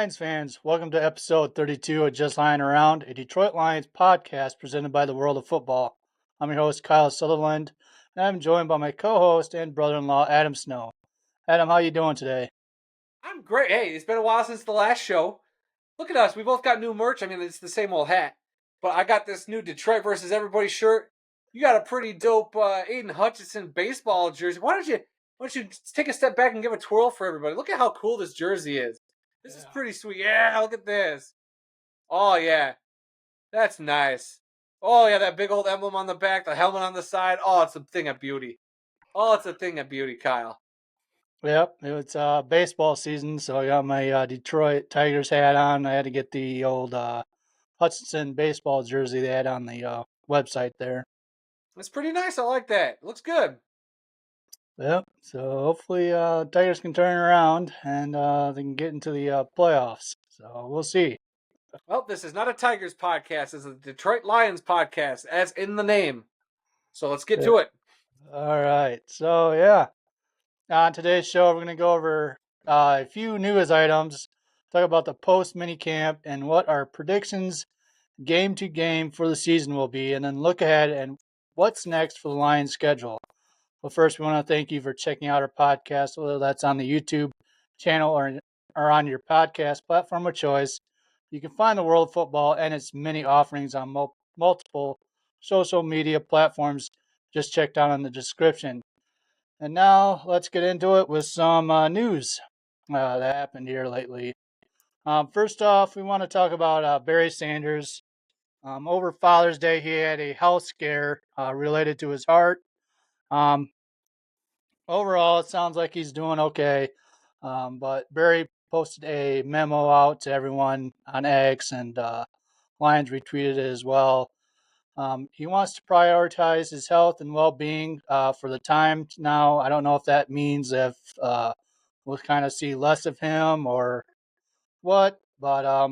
Lions fans, welcome to episode 32 of Just Lying Around, a Detroit Lions podcast presented by the World of Football. I'm your host, Kyle Sutherland, and I'm joined by my co-host and brother-in-law, Adam Snow. Adam, how you doing today? I'm great. Hey, it's been a while since the last show. Look at us. We both got new merch. I mean, it's the same old hat. But I got this new Detroit versus everybody shirt. You got a pretty dope Aiden Hutchinson baseball jersey. Why don't you take a step back and give a twirl for everybody? Look at how cool this jersey is. This is pretty sweet. Yeah, look at this. Oh yeah. That's nice. Oh yeah, that big old emblem on the back, the helmet on the side. Oh, it's a thing of beauty. Oh, it's a thing of beauty, Kyle. Yep, it's baseball season, so I got my Detroit Tigers hat on. I had to get the old Hutchinson baseball jersey they had on the website there. It's pretty nice. I like that. It looks good. Yep, so hopefully Tigers can turn around and they can get into the playoffs. So we'll see. Well, this is not a Tigers podcast. This is a Detroit Lions podcast, as in the name. So let's get to it. All right. So, yeah, on today's show, we're going to go over a few news items, talk about the post mini camp and what our predictions game to game for the season will be, and then look ahead and what's next for the Lions schedule. Well, first, we want to thank you for checking out our podcast, whether that's on the YouTube channel or on your podcast platform of choice. You can find the World of Football and its many offerings on multiple social media platforms. Just check down in the description. And now let's get into it with some news that happened here lately. First off, we want to talk about Barry Sanders. Over Father's Day, he had a health scare related to his heart. Um, Overall, it sounds like he's doing okay. But Barry posted a memo out to everyone on X, and Lions retweeted it as well. He wants to prioritize his health and well-being for the time now. I don't know if that means if we'll kind of see less of him or what, but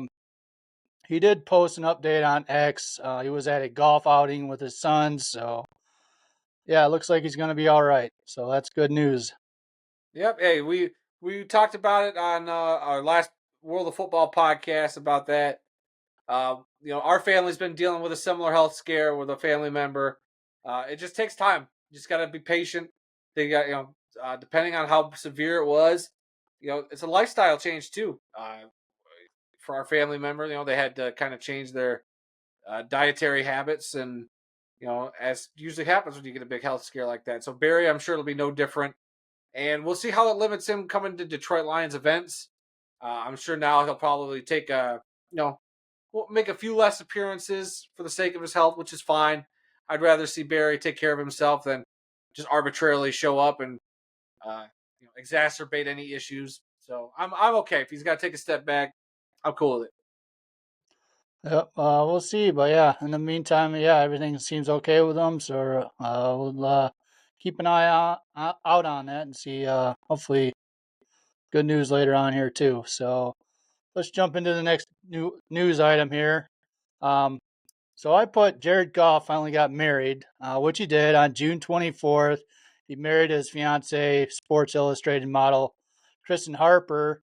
he did post an update on X. He was at a golf outing with his sons, so yeah, it looks like he's going to be all right. So that's good news. Yep. Hey, we talked about it on our last World of Football podcast about that. Our family's been dealing with a similar health scare with a family member. It just takes time. You just got to be patient. They got depending on how severe it was, it's a lifestyle change too. For our family member, they had to kind of change their dietary habits, and as usually happens when you get a big health scare like that. So Barry, I'm sure it'll be no different, and we'll see how it limits him coming to Detroit Lions events. I'm sure now he'll probably take we'll make a few less appearances for the sake of his health, which is fine. I'd rather see Barry take care of himself than just arbitrarily show up and exacerbate any issues. So I'm okay if he's got to take a step back. I'm cool with it. Yep, we'll see. But yeah, in the meantime, yeah, everything seems okay with them. So we'll keep an eye out on that and see. Hopefully, good news later on here too. So let's jump into the next news item here. Um, so I put Jared Goff finally got married, which he did on June 24th. He married his fiancee, Sports Illustrated model Kristen Harper,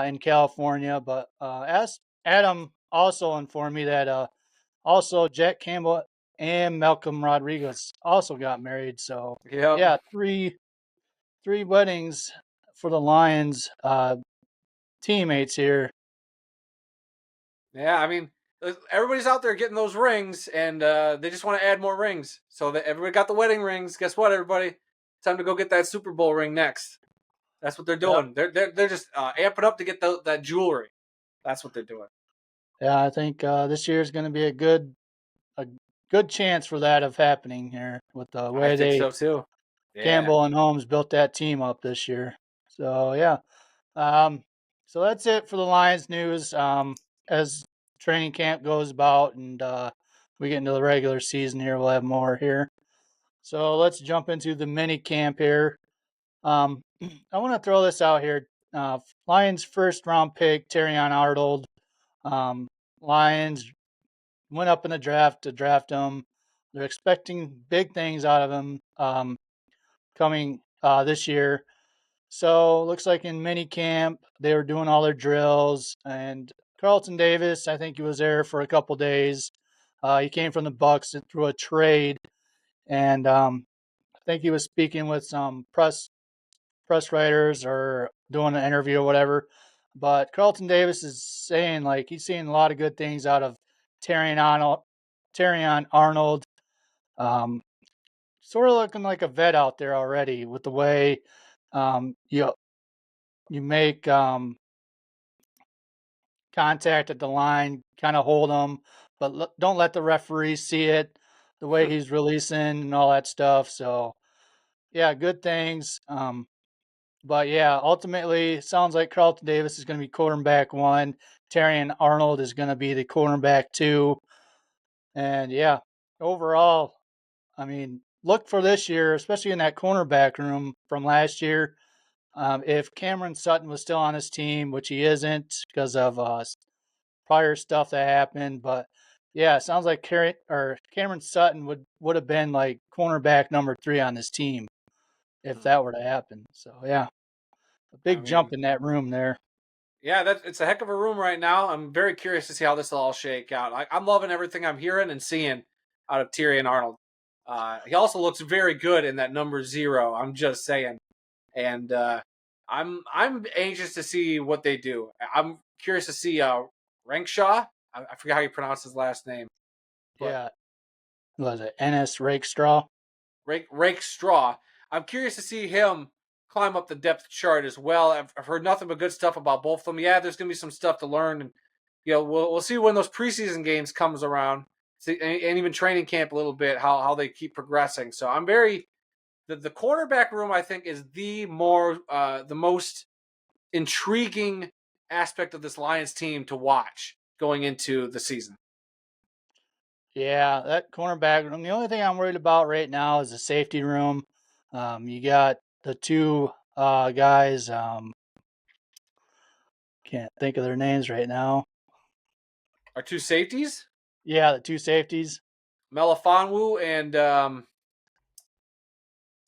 in California. But as Adam also informed me that also Jack Campbell and Malcolm Rodriguez also got married. So Yep. yeah, three weddings for the Lions teammates here. Yeah, I mean, everybody's out there getting those rings, and they just want to add more rings. So that everybody got the wedding rings. Guess what, everybody? Time to go get that Super Bowl ring next. That's what they're Yep. doing. They're just amping up to get that jewelry. That's what they're doing. Yeah, I think this year is going to be a good chance for that of happening here with the I way think they so too. Yeah. Campbell and Holmes built that team up this year. So yeah, um, so that's it for the Lions news. As training camp goes about and we get into the regular season here, we'll have more here. So let's jump into the mini camp here. I want to throw this out here. Lions first round pick Terrion Arnold. Lions went up in the draft to draft him. They're expecting big things out of him coming this year. So looks like in mini camp they were doing all their drills, and Carlton Davis, I think he was there for a couple days. He came from the Bucks through a trade, and I think he was speaking with some press writers or doing an interview or whatever. But Carlton Davis is saying like he's seeing a lot of good things out of Terrion Arnold. Terrion Arnold, um, sort of looking like a vet out there already with the way you make contact at the line, kind of hold them, but don't let the referee see it. The way he's releasing and all that stuff. So yeah, good things. But yeah, ultimately, it sounds like Carlton Davis is going to be quarterback one. Terrion Arnold is going to be the quarterback two. And yeah, overall, I mean, look for this year, especially in that cornerback room from last year. If Cameron Sutton was still on his team, which he isn't because of prior stuff that happened, but yeah, it sounds like Cameron Sutton would have been like cornerback number three on this team if that were to happen. So yeah, a I big jump mean, in that room there. yeah, it's a heck of a room right now. I'm very curious to see how this will all shake out. I'm loving everything I'm hearing and seeing out of Tyrion Arnold. He also looks very good in that number 0. I'm just saying, and I'm anxious to see what they do. I'm curious to see Rankshaw. I forget how you pronounce his last name, but Yeah, was it NS Rakestraw? Rake Straw. I'm curious to see him climb up the depth chart as well. I've heard nothing but good stuff about both of them. Yeah, there's gonna be some stuff to learn, and we'll see when those preseason games comes around, see, and even training camp a little bit how they keep progressing. So I'm very the cornerback room. I think is the most intriguing aspect of this Lions team to watch going into the season. Yeah, that cornerback room. The only thing I'm worried about right now is the safety room. You got the two guys. Can't think of their names right now. Our two safeties, Yeah, the two safeties. Melifonwu and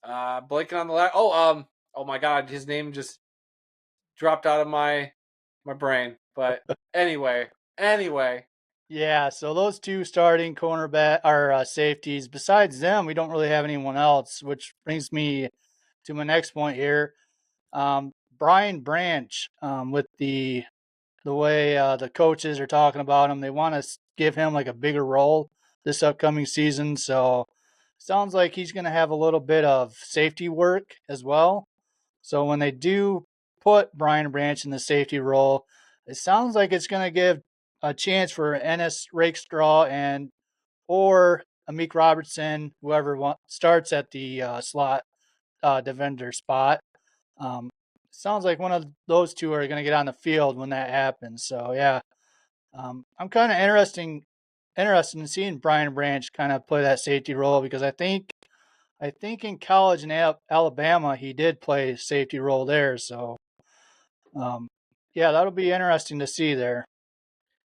blanking on the last. Oh my God, his name just dropped out of my brain. But anyway, Yeah, so those two starting cornerback or safeties. Besides them, we don't really have anyone else, which brings me to my next point here. Brian Branch, with the way the coaches are talking about him, they want to give him like a bigger role this upcoming season. So sounds like he's going to have a little bit of safety work as well. So when they do put Brian Branch in the safety role, it sounds like it's going to give a chance for Ennis Rakestraw and or Amik Robertson, whoever starts at the slot defender spot. Sounds like one of those two are going to get on the field when that happens. So yeah, I'm kind of interested in seeing Brian Branch kind of play that safety role because I think in college in Alabama he did play safety role there. So um, yeah, that'll be interesting to see there.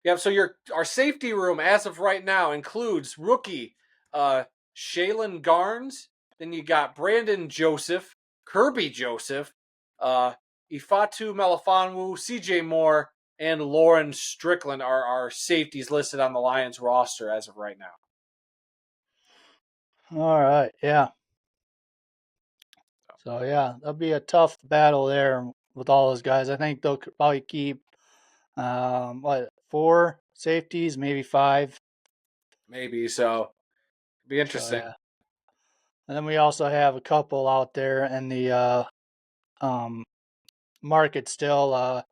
yeah. So our safety room as of right now includes rookie Shaylin Garnes. Then you got Brandon Joseph, Kirby Joseph, uh, Ifatu Melifonwu, C.J. Moore, and Lauren Strickland are our safeties listed on the Lions roster as of right now. All right, yeah. So yeah, that'll be a tough battle there with all those guys. I think they'll probably keep what, four safeties, maybe five. Maybe so. Be So interesting. yeah, and then we also have a couple out there in the um, market still.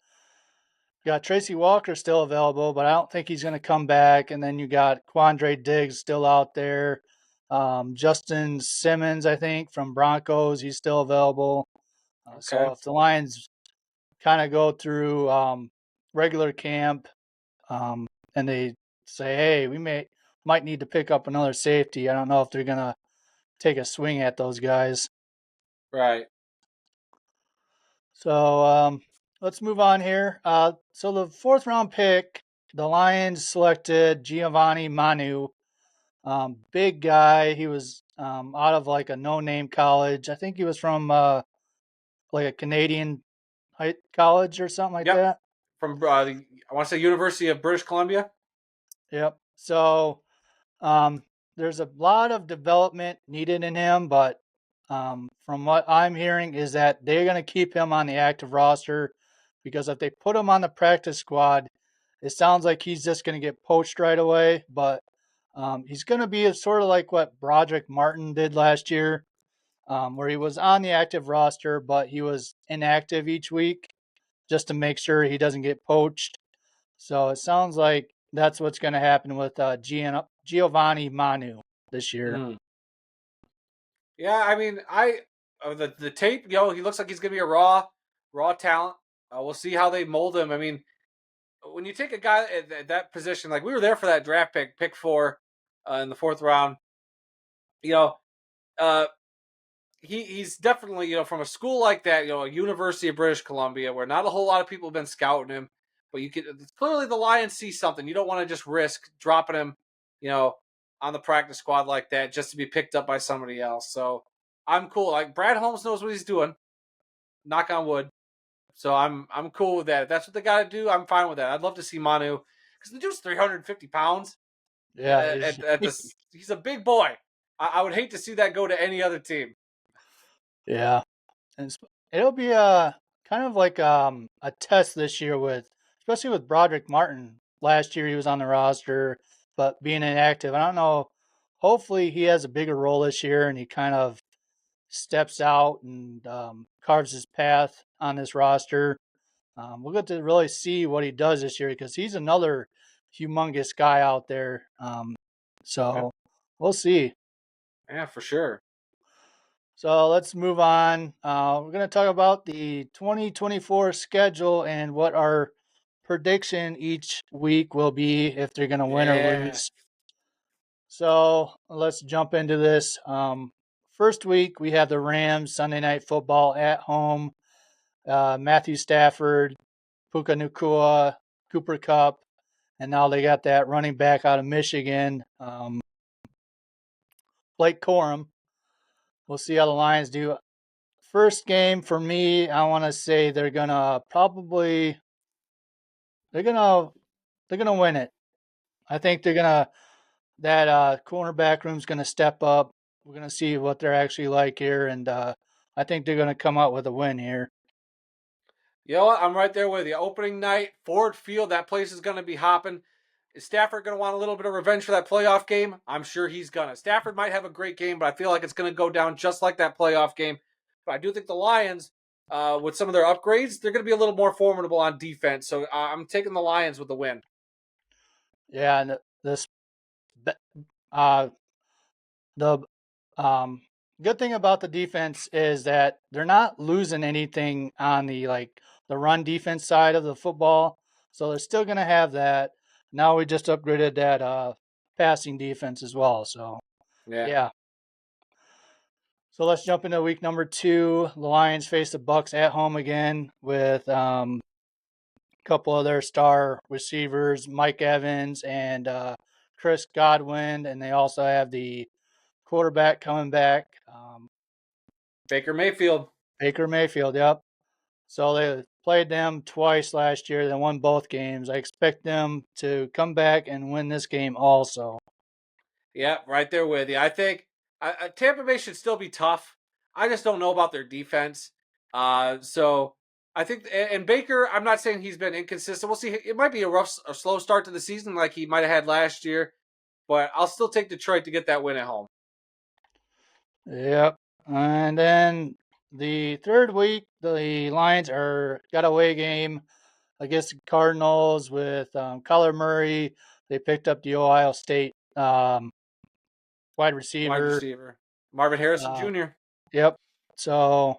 Got Tracy Walker still available, but I don't think he's going to come back. And then you got Quandre Diggs still out there. Justin Simmons, I think, from Broncos, he's still available. So Okay. if the Lions kind of go through regular camp and they say, hey, we might need to pick up another safety, I don't know if they're going to take a swing at those guys. Right. So let's move on here. So the fourth round pick, the Lions selected Giovanni Manu. Big guy. He was out of like a no name college. I think he was from like a Canadian high college or something like Yep, that. from I want to say University of British Columbia. Yep. So um, there's a lot of development needed in him, but from what I'm hearing is that they're going to keep him on the active roster because if they put him on the practice squad, it sounds like he's just going to get poached right away. But he's going to be sort of like what Broderick Martin did last year, where he was on the active roster, but he was inactive each week just to make sure he doesn't get poached. So it sounds like that's what's going to happen with Giovanni Manu this year. Mm. Yeah, I mean, the tape, he looks like he's gonna be a raw talent. We'll see how they mold him. I mean, when you take a guy at that position, like we were there for that draft pick 4 in the 4th round. You know, uh, he's definitely from a school like that, a University of British Columbia, where not a whole lot of people have been scouting him, but you could clearly the Lions see something. You don't want to just risk dropping him, you know, on the practice squad like that just to be picked up by somebody else. So I'm cool. Like Brad Holmes knows what he's doing. Knock on wood. So I'm cool with that. If that's what they got to do, I'm fine with that. I'd love to see Manu because the dude's 350 pounds. Yeah, At this, he's a big boy. I would hate to see that go to any other team. yeah, and it'll be kind of like a test this year with, especially with Broderick Martin. Last year he was on the roster, but being inactive, I don't know. Hopefully he has a bigger role this year and he kind of steps out and carves his path on this roster. We'll get to really see what he does this year because he's another humongous guy out there. Yeah, So we'll see. yeah, for sure. So let's move on. We're going to talk about the 2024 schedule and what our prediction each week will be if they're going to win or Yeah. lose. So let's jump into this. First week, we have the Rams Sunday Night Football at home. Matthew Stafford, Puka Nacua, Cooper Cup, and now they got that running back out of Michigan, Blake Corum. We'll see how the Lions do. First game for me, I want to say they're gonna they're gonna win it. I think they're gonna that cornerback room's gonna step up. We're gonna see what they're actually like here, and I think they're gonna come out with a win here. You know what? I'm right there with you. Opening night, Ford Field, that place is going to be hopping. Is Stafford going to want a little bit of revenge for that playoff game? I'm sure he's going to. Stafford might have a great game, but I feel like it's going to go down just like that playoff game. But I do think the Lions, with some of their upgrades, they're going to be a little more formidable on defense. So I'm taking the Lions with the win. Yeah, and this uh, the good thing about the defense is that they're not losing anything on the run defense side of the football, so they're still going to have that. Now we just upgraded that passing defense as well. So Yeah. yeah. So let's jump into week number 2. The Lions face the Bucks at home again with a couple of their star receivers, Mike Evans and Chris Godwin, and they also have the quarterback coming back. Baker Mayfield. Baker Mayfield, yep. So they played them twice last year. They won both games. I expect them to come back and win this game also. Yeah, right there with you. I think Tampa Bay should still be tough. I just don't know about their defense. So I think, and Baker, I'm not saying he's been inconsistent. We'll see. It might be a slow start to the season like he might have had last year, but I'll still take Detroit to get that win at home. Yep. And then the third week, the Lions are got a away game against the Cardinals with Kyler Murray. They picked up the Ohio State wide Wide receiver. receiver Marvin Harrison Uh, Jr. yep. So,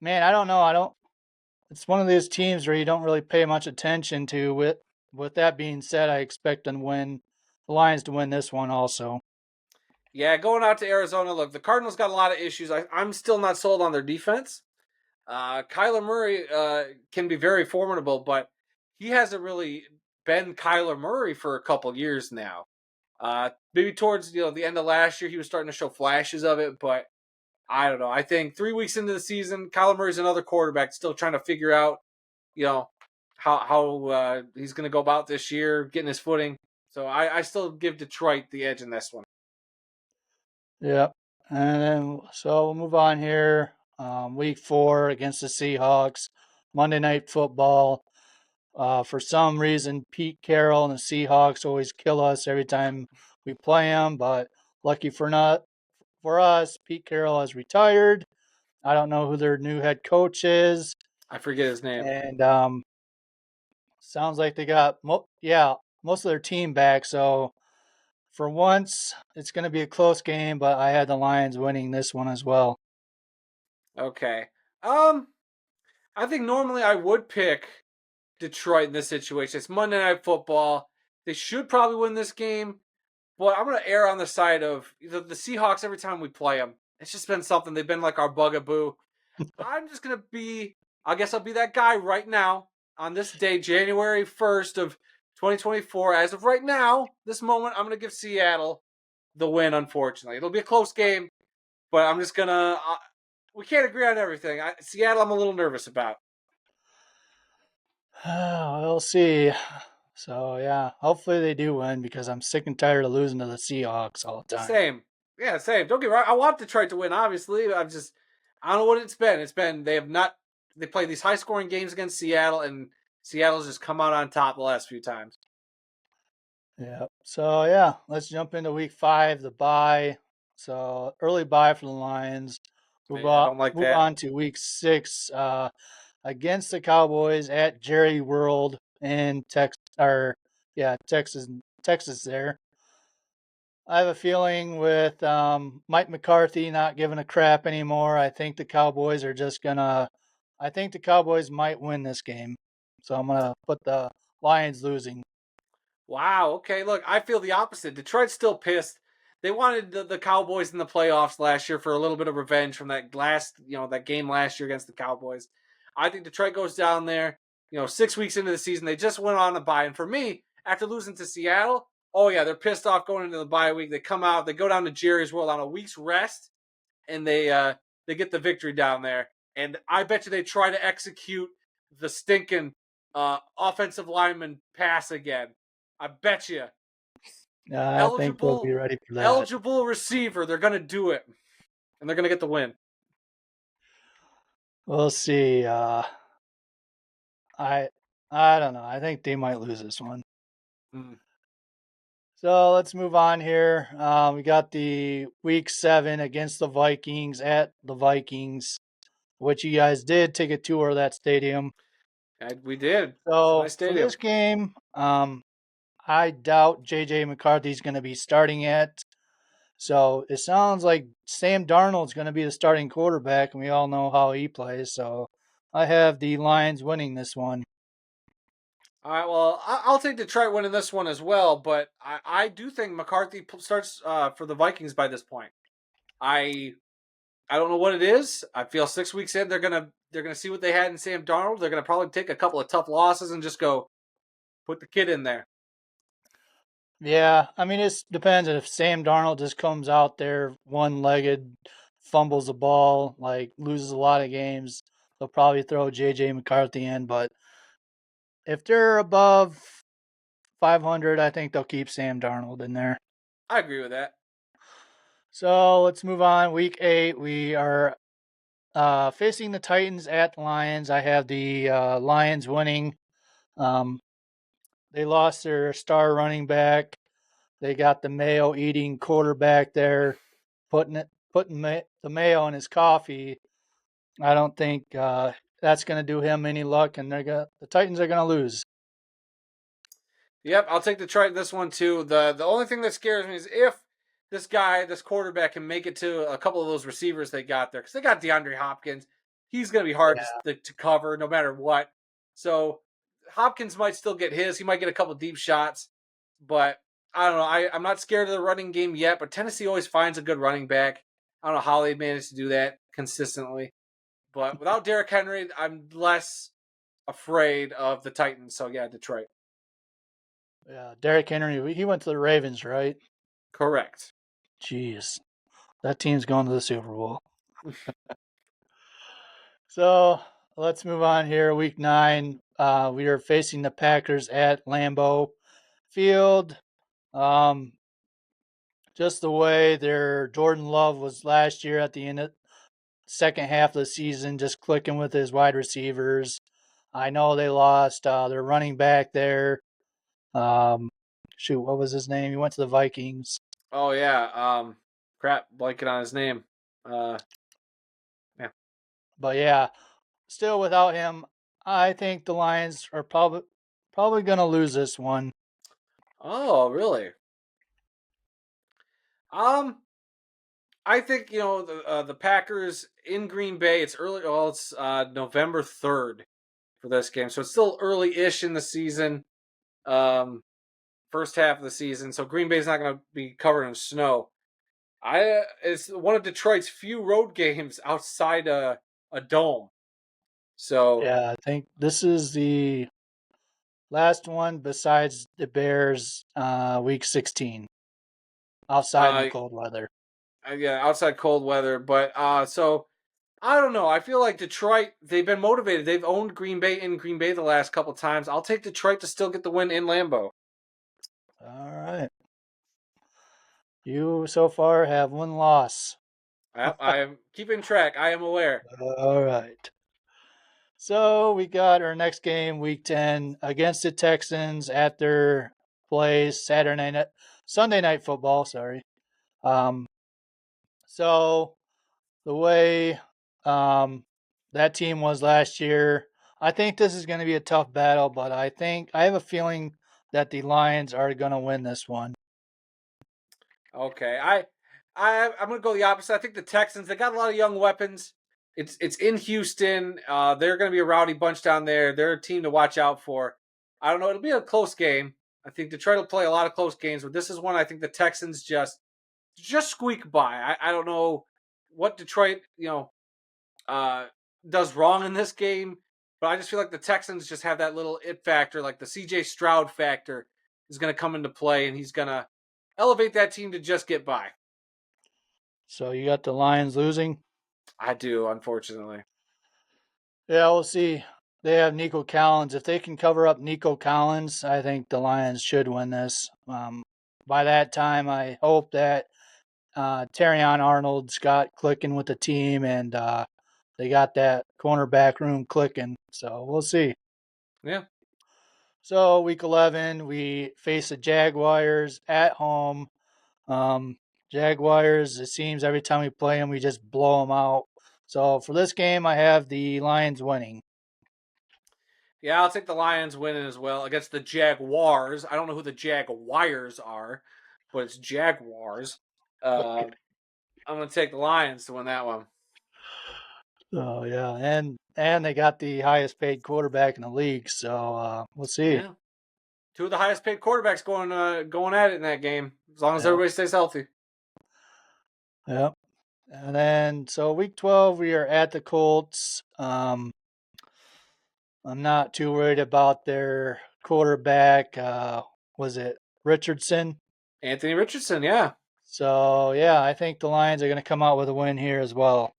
man, I don't know. I don't. It's one of those teams where you don't really pay much attention to. With that being said, I expect them to win the Lions to win this one also. Yeah, going out to Arizona. Look, the Cardinals got a lot of issues. I'm still not sold on their defense. Kyler Murray can be very formidable, but he hasn't really been Kyler Murray for a couple years now. Maybe towards the end of last year, he was starting to show flashes of it, but I don't know. I think 3 weeks into the season, Kyler Murray's another quarterback still trying to figure out, you know, how he's going to go about this year, getting his footing. So I still give Detroit the edge in this one. Yep. And then, so we'll move on here. Week 4 against the Seahawks, Monday Night Football. For some reason, Pete Carroll and the Seahawks always kill us every time we play them. But lucky for us, Pete Carroll has retired. I don't know who their new head coach is, I forget his name. and sounds like they got most of their team back. So for once, it's going to be a close game, but I had the Lions winning this one as well. Okay. I think normally I would pick Detroit in this situation. It's Monday Night Football. They should probably win this game, but I'm going to err on the side of the Seahawks every time we play them. It's just been something. They've been like our bugaboo. I'm just going to be, I guess I'll be that guy right now on this day, January 1st of 2024. As of right now, this moment, I'm going to give Seattle the win, unfortunately. It'll be a close game, but I'm just going to, we can't agree on everything. Seattle, I'm a little nervous about. We'll see. So yeah, hopefully they do win because I'm sick and tired of losing to the Seahawks all the time. Same. Yeah, same. Don't get me wrong. I want Detroit to win, obviously. I don't know what it's been. They have not, they play these high scoring games against Seattle, and Seattle's just come out on top the last few times. Yeah. So yeah, let's jump into week 5, the bye. So early bye for the Lions. Yeah, I don't like Move that. on to week 6 against the Cowboys at Jerry World in Texas. Or yeah, Texas there. I have a feeling with Mike McCarthy not giving a crap anymore. I think the Cowboys might win this game. So I'm gonna put the Lions losing. Wow. Okay. Look, I feel the opposite. Detroit's still pissed. They wanted the Cowboys in the playoffs last year for a little bit of revenge from that game last year against the Cowboys. I think Detroit goes down there, 6 weeks into the season. They just went on a bye. And for me, after losing to Seattle, oh, yeah, they're pissed off going into the bye week. They come out, they go down to Jerry's World on a week's rest, and they get the victory down there. And I bet you they try to execute the stinking offensive lineman pass again. I bet you I think they'll be eligible ready for that. eligible receiver. They're gonna do it, and they're gonna get the win. We'll see. I I don't know. I think they might lose this one. Mm. So let's move on here. We got the week 7 against the Vikings at the Vikings, which you guys did take a tour of that stadium. We did. It's a So nice for stadium. this game, I doubt JJ McCarthy's going to be starting it. So it sounds like Sam Darnold's going to be the starting quarterback, and we all know how he plays. So I have the Lions winning this one. All right. Well, I'll take Detroit winning this one as well, but I do think McCarthy starts for the Vikings by this point. I I don't know what it is. I feel 6 weeks in they're gonna see what they had in Sam Darnold. They're gonna probably take a couple of tough losses and just go put the kid in there. Yeah, I mean, it depends if Sam Darnold just comes out there one-legged, fumbles the ball, like loses a lot of games. They'll probably throw JJ McCarthy in, but if they're above 500, I think they'll keep Sam Darnold in there. I agree with that. So let's move on. Week 8, we are facing the Titans at Lions. I have the Lions winning. Um, they lost their star running back. They got the mayo eating quarterback there, putting the mayo in his coffee. I don't think that's going to do him any luck, and the Titans are going to lose. Yep, I'll take Detroit in this one too. The only thing that scares me is if this quarterback, can make it to a couple of those receivers they got there, because they got DeAndre Hopkins. He's going to be hard Yeah, to cover no matter what. So Hopkins might still get his. He might get a couple deep shots, but I don't know. I'm not scared of the running game yet, but Tennessee always finds a good running back. I don't know how they managed to do that consistently, but without Derrick Henry, I'm less afraid of the Titans. So yeah, Detroit. yeah. Derrick Henry, he went to the Ravens, right? Correct. Jeez, that team's going to the Super Bowl. So let's move on here. Week 9, we are facing the Packers at Lambeau Field. Um, just the way their Jordan Love was last year at the end of second half of the season, just clicking with his wide receivers. I know they lost their running back there. Um, shoot, what was his name? He went to the Vikings. Oh yeah. Crap, blanking on his name. Yeah. But yeah, still without him, I think the Lions are probably going to lose this one. Oh, really? Um, I think the Packers in Green Bay. It's early. Well, it's November 3rd for this game, so it's still early-ish in the season. Um, first half of the season, so Green Bay's not going to be covered in snow. It's one of Detroit's few road games outside a dome. So Yeah, I think this is the last one besides the Bears week 16 outside in the uh, cold weather. yeah, outside cold weather, but so I don't know. I feel like Detroit, they've been motivated. They've owned Green Bay in Green Bay the last couple times. I'll take Detroit to still get the win in Lambeau. All right. You so far have one loss. I am keeping track. I am aware. All right. So we got our next game, week 10, against the Texans at their place, Sunday night football, sorry. Um, so the way that team was last year, I think this is going to be a tough battle, but I have a feeling that the Lions are going to win this one. Okay, I'm gonna go the opposite. I think the Texans, they got a lot of young weapons. It's in Houston. They're gonna be a rowdy bunch down there. They're a team to watch out for. I don't know. It'll be a close game. I think Detroit will play a lot of close games, but this is one I think the Texans just squeak by. I don't know what Detroit uh, does wrong in this game, but I just feel like the Texans just have that little it factor, like the C.J. Stroud factor, is going to come into play, and he's going to elevate that team to just get by. So you got the Lions losing? I do, unfortunately. Yeah, we'll see. They have Nico Collins. If they can cover up Nico Collins, I think the Lions should win this. By that time, I hope that Terrion Arnold's got clicking with the team and they got that cornerback room clicking. So we'll see. Yeah. So week 11, we face the Jaguars at home. Um, Jaguars, it seems every time we play them, we just blow them out. So for this game, I have the Lions winning. Yeah, I'll take the Lions winning as well against the Jaguars. I don't know who the Jaguars are, but it's Jaguars. Uh, I'm going to take the Lions to win that one. Oh yeah, and they got the highest paid quarterback in the league, so we'll see. Yeah. Two of the highest paid quarterbacks going at it in that game, as long as Yep, everybody stays healthy. yep. And then so week 12 we are at the Colts. I'm not too worried about their quarterback. Was it Richardson? Anthony Richardson, yeah. So yeah, I think the Lions are going to come out with a win here as well.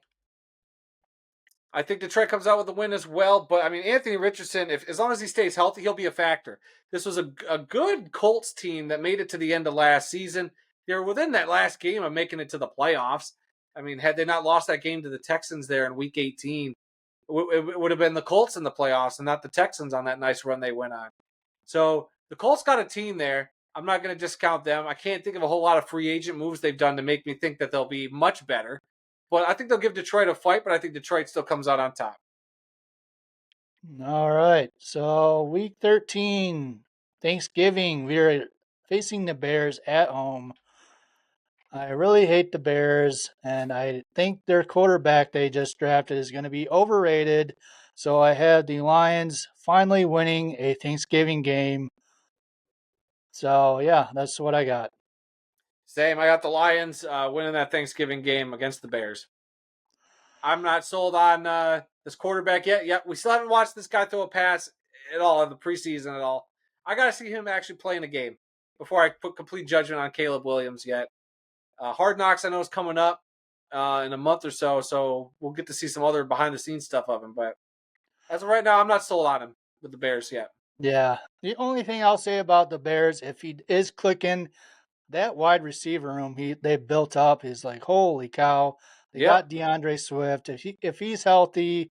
I think Detroit comes out with a win as well. But I mean, Anthony Richardson, if as long as he stays healthy, he'll be a factor. This was a good Colts team that made it to the end of last season. They were within that last game of making it to the playoffs. I mean, had they not lost that game to the Texans there in Week 18, it would have been the Colts in the playoffs and not the Texans on that nice run they went on. So the Colts got a team there. I'm not going to discount them. I can't think of a whole lot of free agent moves they've done to make me think that they'll be much better. But I think they'll give Detroit a fight, but I think Detroit still comes out on top. All right. So week 13, Thanksgiving, we are facing the Bears at home. I really hate the Bears, and I think their quarterback they just drafted is going to be overrated. So I had the Lions finally winning a Thanksgiving game. So yeah, that's what I got. Same. I got the Lions winning that Thanksgiving game against the Bears. I'm not sold on this quarterback yet. Yep, we still haven't watched this guy throw a pass at all in the preseason at all. I got to see him actually play in a game before I put complete judgment on Caleb Williams yet. Hard Knocks, I know, is coming up. in a month or so. So we'll get to see some other behind the scenes stuff of him. But as of right now, I'm not sold on him with the Bears yet. Yeah. The only thing I'll say about the Bears, if he is clicking, that wide receiver room they built up is like holy cow. They Yep. got DeAndre Swift. If he's healthy,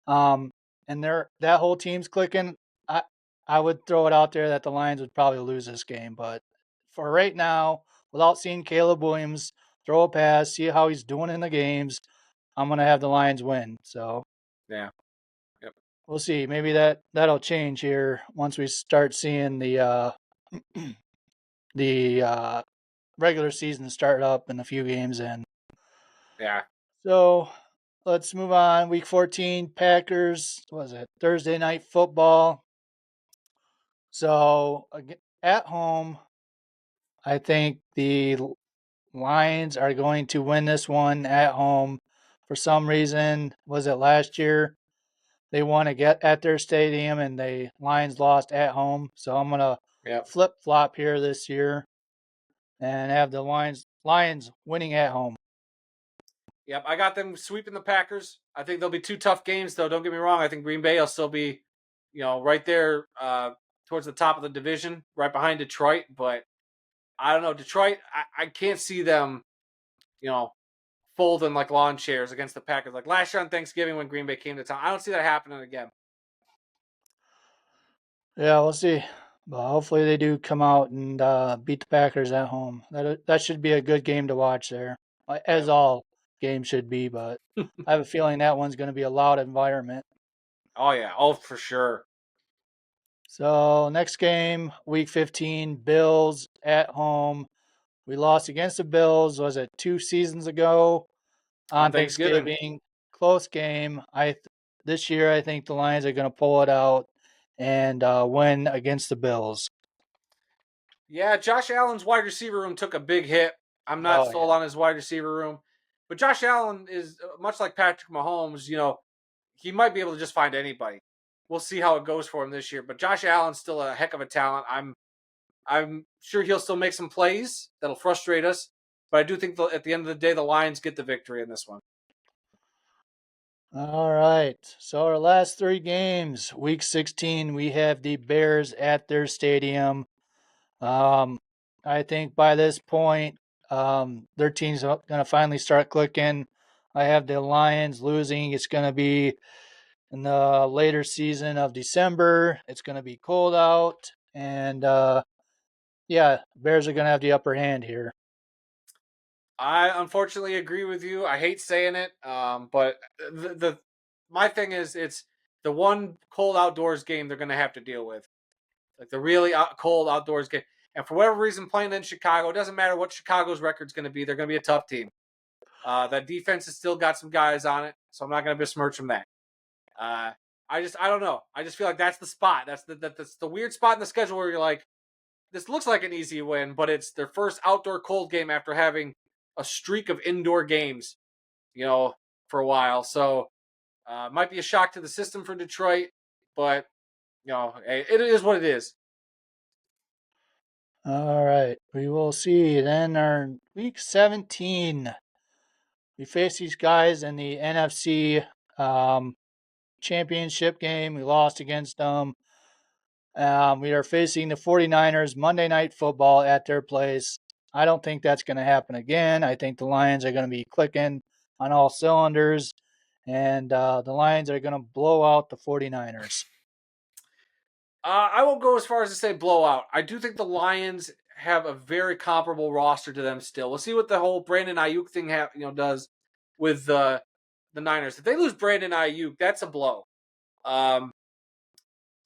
um, and that whole team's clicking, I I would throw it out there that the Lions would probably lose this game. But for right now, without seeing Caleb Williams throw a pass, see how he's doing in the games, I'm gonna have the Lions win. So Yeah. Yep. we'll see. Maybe that'll change here once we start seeing the regular season start up and a few games in. Yeah. So let's move on. Week 14, Packers. What was it? Thursday night football. So at home, I think the Lions are going to win this one at home. For some reason, was it last year? They won to get at their stadium and the Lions lost at home. So I'm gonna Yep. flip flop here this year and have the Lions winning at home. Yep. I got them sweeping the Packers. I think they'll be two tough games, though. Don't get me wrong. I think Green Bay will still be, right there towards the top of the division, right behind Detroit. But I don't know. Detroit, I can't see them, you know, folding like lawn chairs against the Packers. Like last year on Thanksgiving when Green Bay came to town. I don't see that happening again. Yeah, we'll see. But hopefully they do come out and beat the Packers at home. That should be a good game to watch there, as Yep. all games should be. But I have a feeling that one's going to be a loud environment. Oh yeah. Oh for sure. So next game, Week 15, Bills at home. We lost against the Bills. Was it 2 seasons ago On on Thanksgiving. Thanksgiving? Close game. This year I think the Lions are going to pull it out and win against the Bills. Yeah, Josh Allen's wide receiver room took a big hit. I'm not Oh yeah. sold on his wide receiver room. But Josh Allen is much like Patrick Mahomes, he might be able to just find anybody. We'll see how it goes for him this year. But Josh Allen's still a heck of a talent. I'm sure he'll still make some plays that'll frustrate us. But I do think at the end of the day, the Lions get the victory in this one. All right. So our last three games, Week 16, we have the Bears at their stadium. Um, I think by this point, their team's going to finally start clicking. I have the Lions losing. It's going to be in the later season of December. It's going to be cold out, and yeah, Bears are going to have the upper hand here. I unfortunately agree with you. I hate saying it, but the my thing is it's the one cold outdoors game they're going to have to deal with, like the really cold outdoors game. And for whatever reason, playing in Chicago, it doesn't matter what Chicago's record's going to be. They're going to be a tough team. That defense has still got some guys on it, so I'm not going to besmirch them that. Uh, I don't know. I just feel like that's the spot. That's the weird spot in the schedule where you're like, this looks like an easy win, but it's their first outdoor cold game after having a streak of indoor games, you know, for a while. So might be a shock to the system for Detroit, but it is what it is. All right, we will see. Then our Week 17, we face these guys in the NFC championship game. We lost against them. We are facing the 49ers Monday Night Football at their place. I don't think that's going to happen again. I think the Lions are going to be clicking on all cylinders, and the Lions are going to blow out the 49ers. I won't go as far as to say blowout. I do think the Lions have a very comparable roster to them still. We'll see what the whole Brandon Ayuk thing does with the Niners. If they lose Brandon Ayuk, that's a blow. Um,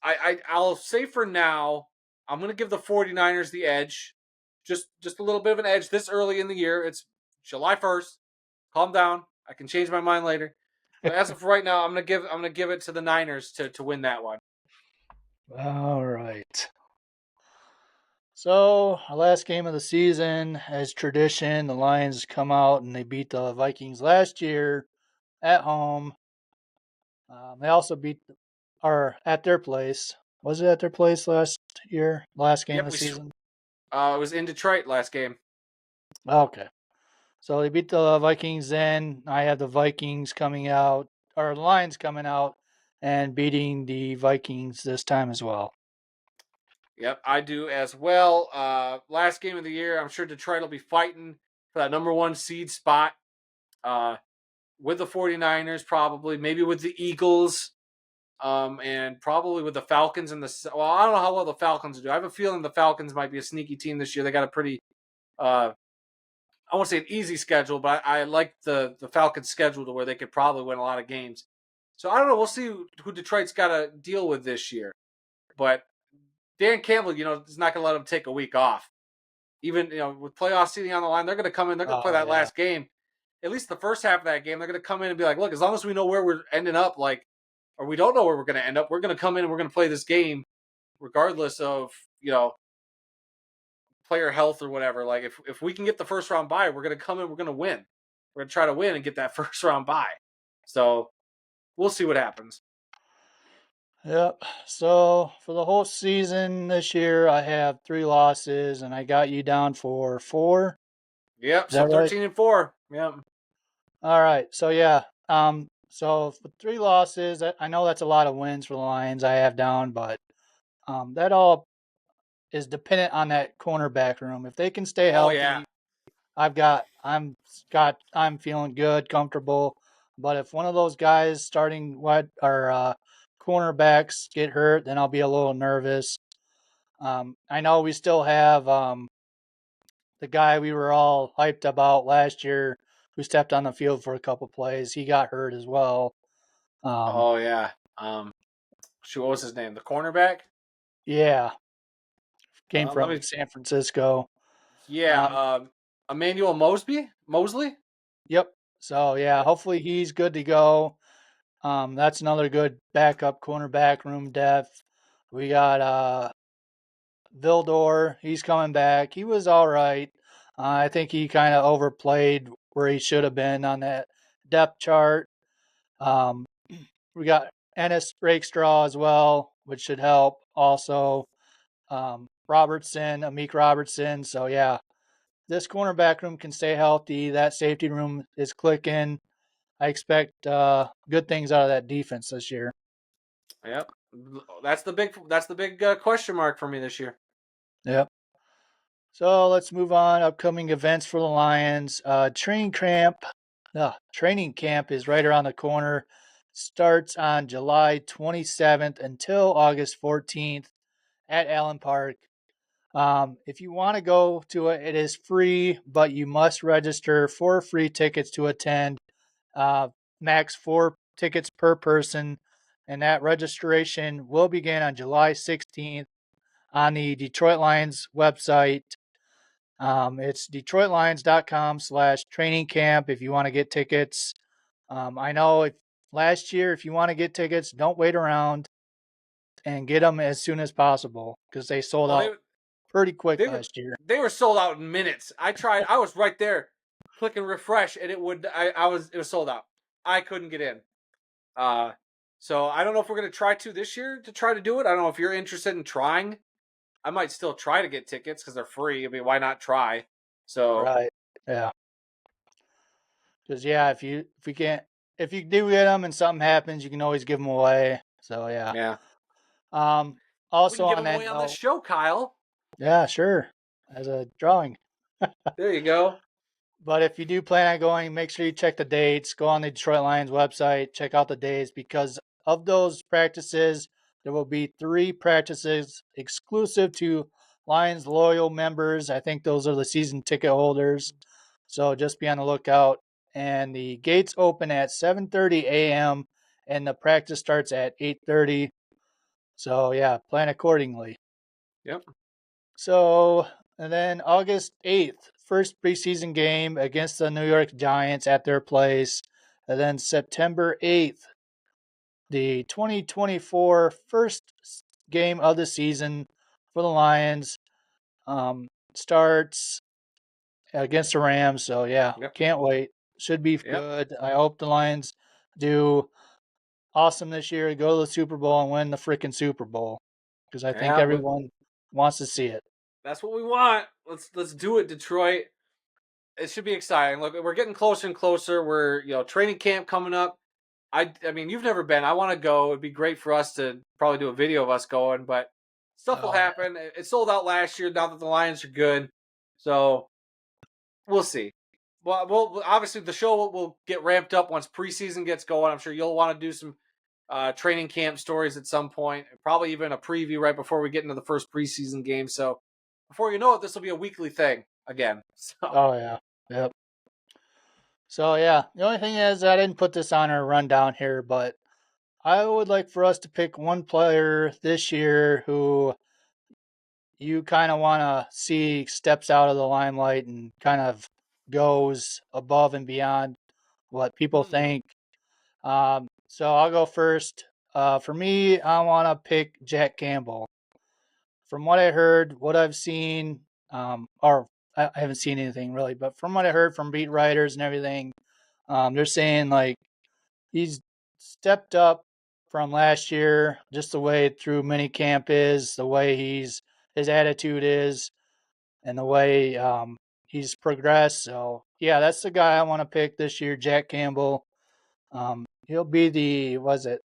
I'll say for now, I'm going to give the 49ers the edge. Just a little bit of an edge this early in the year. It's July 1st. Calm down. I can change my mind later. But as of right now, I'm gonna give it to the Niners to win that one. All right. So, our last game of the season, as tradition, the Lions come out and they beat the Vikings last year at home. They also beat, or at their place. Was it at their place last year? Last game of Yep, the season? it was in Detroit last game. Okay. So they beat the Vikings then. I have the Vikings coming out, or Lions coming out and beating the Vikings this time as well. Yep, I do as well. Last game of the year, I'm sure Detroit will be fighting for that number one seed spot uh, with the 49ers, probably, maybe with the Eagles, and probably with the Falcons and the. Well, I don't know how well the Falcons do. I have a feeling the Falcons might be a sneaky team this year. They got a pretty, I won't say an easy schedule, but I like the Falcons' schedule to where they could probably win a lot of games. So I don't know. We'll see who Detroit's got to deal with this year. But Dan Campbell, is not going to let them take a week off. Even with playoff seeding on the line, they're going to come in. They're going to play Oh that yeah, last game. At least the first half of that game, they're going to come in and be like, "Look, as long as we know where we're ending up, or we don't know where we're going to end up, we're going to come in and we're going to play this game, regardless of player health or whatever. Like if we can get the first round bye, we're going to come in, we're going to win. We're going to try to win and get that first round bye. So we'll see what happens. yep. So for the whole season this year, I have 3 losses, and I got you down for 4. Yep. Is So that right? 13-4. Yep. All right. So yeah. So for 3 losses, I know that's a lot of wins for the Lions I have down, but that all is dependent on that cornerback room. If they can stay Oh yeah. healthy, I'm feeling good, comfortable. But if one of those guys starting what or cornerbacks get hurt, then I'll be a little nervous. I know we still have the guy we were all hyped about last year who stepped on the field for a couple plays. He got hurt as well. Um, Oh yeah. Shoot, what was his name? The cornerback. yeah, came Let from me. San Francisco. Yeah. Um, Emmanuel Mosley. yep. So yeah, Yep. hopefully he's good to go. That's another good backup cornerback room depth. We got Vildor. He's coming back. He was all right. I think he kind of overplayed where he should have been on that depth chart. Um, we got Ennis Rakestraw as well, which should help. Also, Robertson, Amik Robertson. So yeah, this cornerback room can stay healthy. That safety room is clicking. I expect good things out of that defense this year. Yep. That's the big question mark for me this year. Yep. So let's move on. Upcoming events for the Lions. Training camp is right around the corner. Starts on July 27th until August 14th at Allen Park. If you want to go to it, it is free, but you must register for free tickets to attend. Uh, Max 4 tickets per person, and that registration will begin on July 16th on the Detroit Lions website. It's detroitlions.com/training camp if you want to get tickets. I know last year, if you want to get tickets, don't wait around and get them as soon as possible because they sold Oh, out pretty quick they were last year. they were sold out in minutes. I tried. I was right there, clicking refresh, and it was sold out. I couldn't get in. Uh, so I don't know if we're gonna try to this year to try to do it. I don't know if you're interested in trying. I might still try to get tickets because they're free. I mean, why not try? So Right. Yeah. Because yeah, if you do get them and something happens, you can always give them away. So yeah. yeah, Um, we can also give on them that away on this note, show, Kyle. yeah, sure, as a drawing. There you go. But if you do plan on going, make sure you check the dates. Go on the Detroit Lions website, check out the days because of those practices, there will be 3 practices exclusive to Lions loyal members. I think those are the season ticket holders. So just be on the lookout. And the gates open at 7:30 a.m. and the practice starts at 8:30. So yeah, plan accordingly. Yep. So, and then August 8th, first preseason game against the New York Giants at their place. And then September 8th, the 2024 first game of the season for the Lions starts against the Rams. So, yeah, Yep. can't wait. Should be Yep. good. I hope the Lions do awesome this year, go to the Super Bowl and win the freaking Super Bowl because I think Yeah. everyone wants to see it. That's what we want. Let's do it, Detroit. it should be exciting. Look, we're getting closer and closer. We're training camp coming up. I mean, you've never been. I want to go. It'd be great for us to probably do a video of us going, but stuff will Oh, happen. It sold out last year. Now that the Lions are good, so we'll see. Well, obviously the show will get ramped up once preseason gets going. I'm sure you'll want to do some training camp stories at some point, probably even a preview right before we get into the first preseason game. So before you know it, this will be a weekly thing again. So oh yeah. Yep. So yeah, the only thing is I didn't put this on our rundown here, but I would like for us to pick one player this year who you kind of want to see steps out of the limelight and kind of goes above and beyond what people hmm. think. So I'll go first. For me, I want to pick Jack Campbell. From what I heard, what I've seen, or I haven't seen anything really, but from what I heard from beat writers and everything, they're saying like he's stepped up from last year, just the way through mini camp is, the way his attitude is, and the way he's progressed. So yeah, that's the guy I want to pick this year, Jack Campbell. He'll be the was it?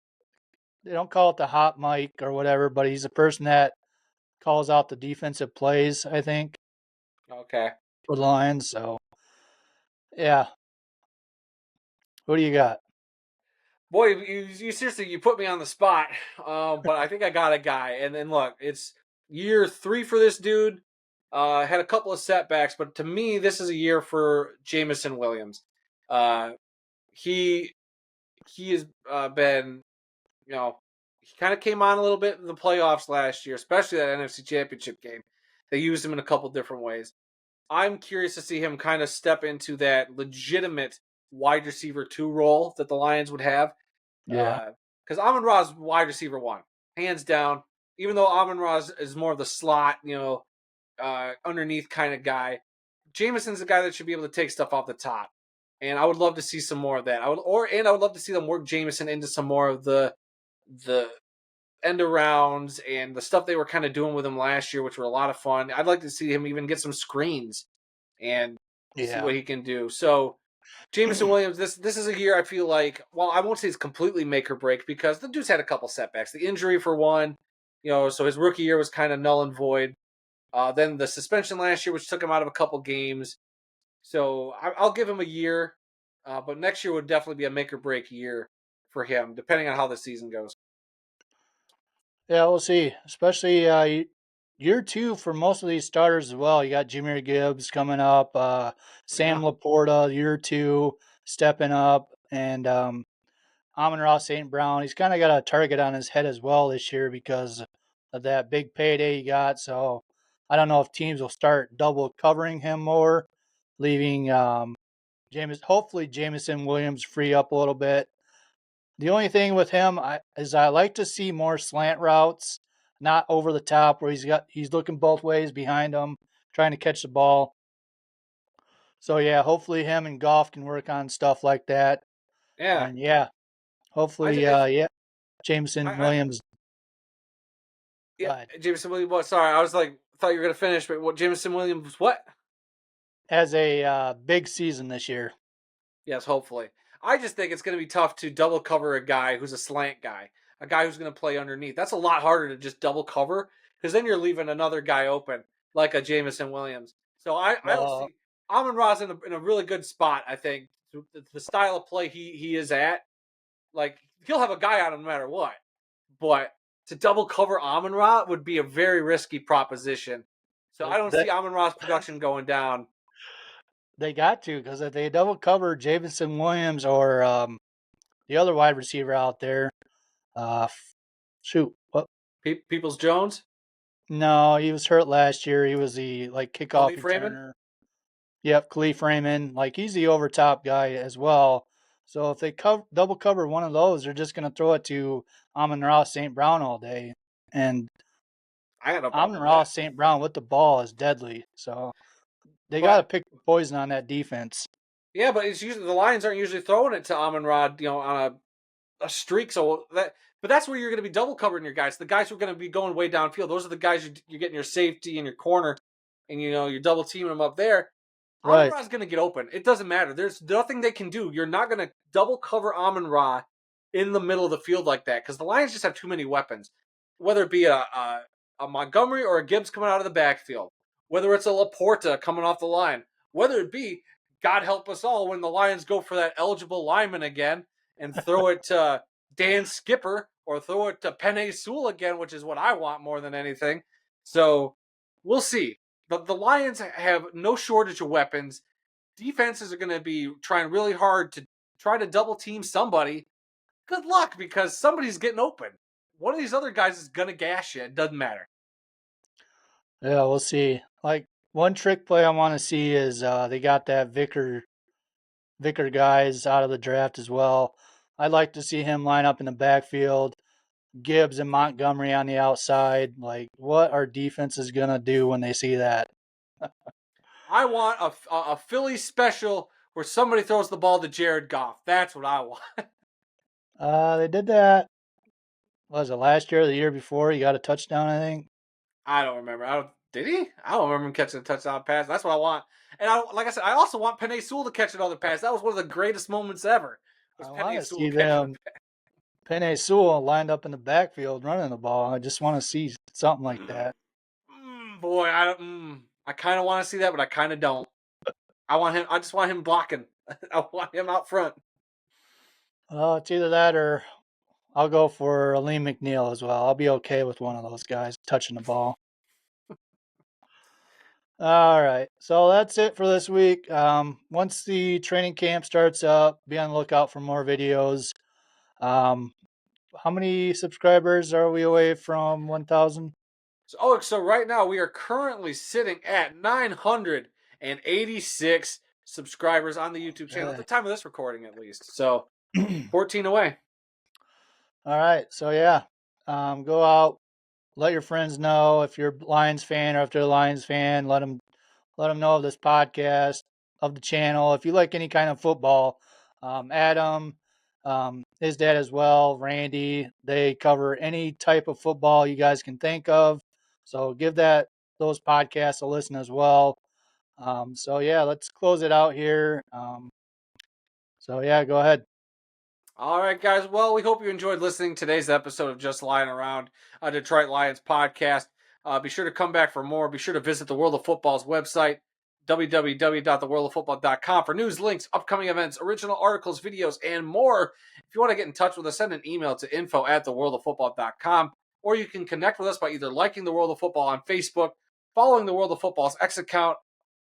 They don't call it the hot mic or whatever, but he's the person that calls out the defensive plays. I think Okay. for the Lions. So yeah, who do you got? Boy, you seriously you put me on the spot. But I think I got a guy. And then look, it's year 3 for this dude. Had a couple of setbacks, but to me, this is a year for Jamison Williams. Uh, he he has been, he kind of came on a little bit in the playoffs last year, especially that NFC Championship game. They used him in a couple different ways. I'm curious to see him kind of step into that legitimate wide receiver 2 role that the Lions would have. Yeah, Because amon-ra is wide receiver 1, hands down. Even though amon-ra is more of the slot, underneath kind of guy, Jamison's the guy that should be able to take stuff off the top. And I would love to see some more of that. I would love to see them work Jamison into some more of the end arounds and the stuff they were kind of doing with him last year, which were a lot of fun. I'd like to see him even get some screens and see yeah, what he can do. So Jamison Williams, this is a year I feel like, well, I won't say it's completely make or break because the dude's had a couple setbacks. The injury for one, so his rookie year was kind of null and void. Then the suspension last year, which took him out of a couple games. So I'll give him a year, but next year would definitely be a make or break year for him, depending on how the season goes. yeah. We'll see. Especially year 2 for most of these starters as well. You got Jameer Gibbs coming up, Sam Yeah, Laporta year 2 stepping up, and Amon-Ra St. Brown. He's kind of got a target on his head as well this year because of that big payday he got. So I don't know if teams will start double covering him more, leaving hopefully Jamison Williams free up a little bit. The only thing with him is I like to see more slant routes, not over the top where he's looking both ways behind him, trying to catch the ball. So yeah, hopefully him and Goff can work on stuff like that. yeah. And yeah, I, hopefully it's, yeah, Jameson I Williams. Go yeah, ahead. Jameson Williams. What? Sorry, I was like, thought you were gonna finish, but what? Jameson Williams? What? Has a big season this year. Yes, hopefully. I just think it's gonna be tough to double cover a guy who's a slant guy, a guy who's gonna play underneath. That's a lot harder to just double cover because then you're leaving another guy open like a Jameson Williams. So I don't Well, see Amon-Ra's in a really good spot. I think the style of play he is at, like he'll have a guy on him no matter what. But to double cover Amon-Ra would be a very risky proposition. So I don't that see Amon-Ra's production going down. they got to because if they double cover Jameson Williams or the other wide receiver out there, uh, shoot, what? Peoples Jones, No, he was hurt last year. He was the like kickoff Khalif Raymond. returner. Yep, Khalif Raymond. Like he's the over top guy as well. So if they double cover one of those, they're just going to throw it to Amon-Ra St. Brown all day. And I got no problem with Amon-Ra that. St. Brown with the ball is deadly. So they got to But pick the poison on that defense. yeah, but it's usually the Lions aren't usually throwing it to Amon-Ra, on a streak. But that's where you're going to be double covering your guys. The guys who are going to be going way downfield. Those are the guys you're getting your safety in your corner, and you're double teaming them up there. Right. Amon-Ra's going to get open. It doesn't matter. There's nothing they can do. You're not going to double cover Amon-Ra in the middle of the field like that because the Lions just have too many weapons. Whether it be a Montgomery or a Gibbs coming out of the backfield, whether it's a Laporta coming off the line, whether it be, God help us all, when the Lions go for that eligible lineman again and throw it to Dan Skipper or throw it to Penei Sewell again, which is what I want more than anything. So we'll see. The Lions have no shortage of weapons. Defenses are going to be trying really hard to try to double team somebody. Good luck because somebody's getting open. One of these other guys is going to gash you. It doesn't matter. Yeah, we'll see. Like one trick play I want to see is they got that Vicker guys out of the draft as well. I'd like to see him line up in the backfield. Gibbs and Montgomery on the outside. Like, what our defense is gonna do when they see that? I want a Philly special where somebody throws the ball to Jared Goff. That's what I want. They did that. Was it last year or the year before? He got a touchdown, I think. I don't remember. Did he? I don't remember him catching a touchdown pass. That's what I want. And like I said, I also want Penei Sewell to catch another pass. That was one of the greatest moments ever. Was I want Penei to Sewell see catching a them pass? Penei Sewell lined up in the backfield running the ball. I just want to see something like that. Boy, I kind of want to see that, but I kind of don't. I want him. I just want him blocking. I want him out front. It's either that or I'll go for Aleem McNeil as well. I'll be okay with one of those guys touching the ball. All right, so that's it for this week. Once the training camp starts up, be on the lookout for more videos. Um, how many subscribers are we away from 1,000? So right now we are currently sitting at 986 subscribers on the YouTube channel at the Okay. time of this recording, at least. So 14 away. All right, so yeah, go out, let your friends know if you're a Lions fan or if they're a Lions fan. Let them know of this podcast, of the channel. If you like any kind of football, Adam, his dad as well, Randy, they cover any type of football you guys can think of. So give those podcasts a listen as well. So yeah, let's close it out here. So yeah, go ahead. All right, guys. Well, we hope you enjoyed listening to today's episode of Just Lying Around, a Detroit Lions podcast. Be sure to come back for more. Be sure to visit the World of Football's website, www.theworldoffootball.com, for news, links, upcoming events, original articles, videos, and more. If you want to get in touch with us, send an email to info@theworldoffootball.com, or you can connect with us by either liking the World of Football on Facebook, following the World of Football's X account,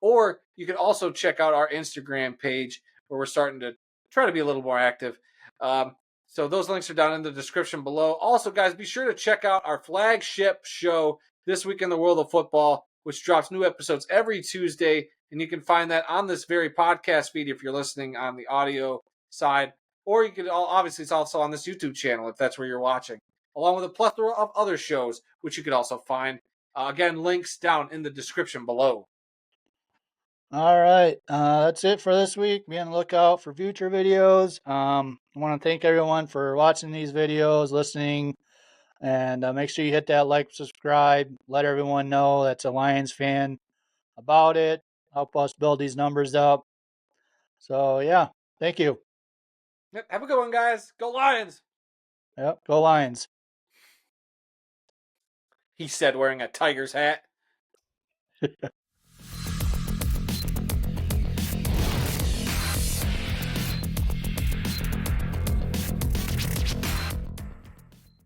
or you can also check out our Instagram page where we're starting to try to be a little more active. So those links are down in the description below. Also, guys, be sure to check out our flagship show, This Week in the World of Football, which drops new episodes every Tuesday. And you can find that on this very podcast feed if you're listening on the audio side. Or you can, obviously, it's also on this YouTube channel if that's where you're watching, along with a plethora of other shows, which you could also find. Again, links down in the description below. All right, that's it for this week. Be on the lookout for future videos. I want to thank everyone for watching these videos, listening, and make sure you hit that like, subscribe, let everyone know that's a Lions fan about it. Help us build these numbers up. So yeah, thank you. Yep, have a good one, guys. Go Lions! Yep, go Lions. He said, wearing a Tigers hat.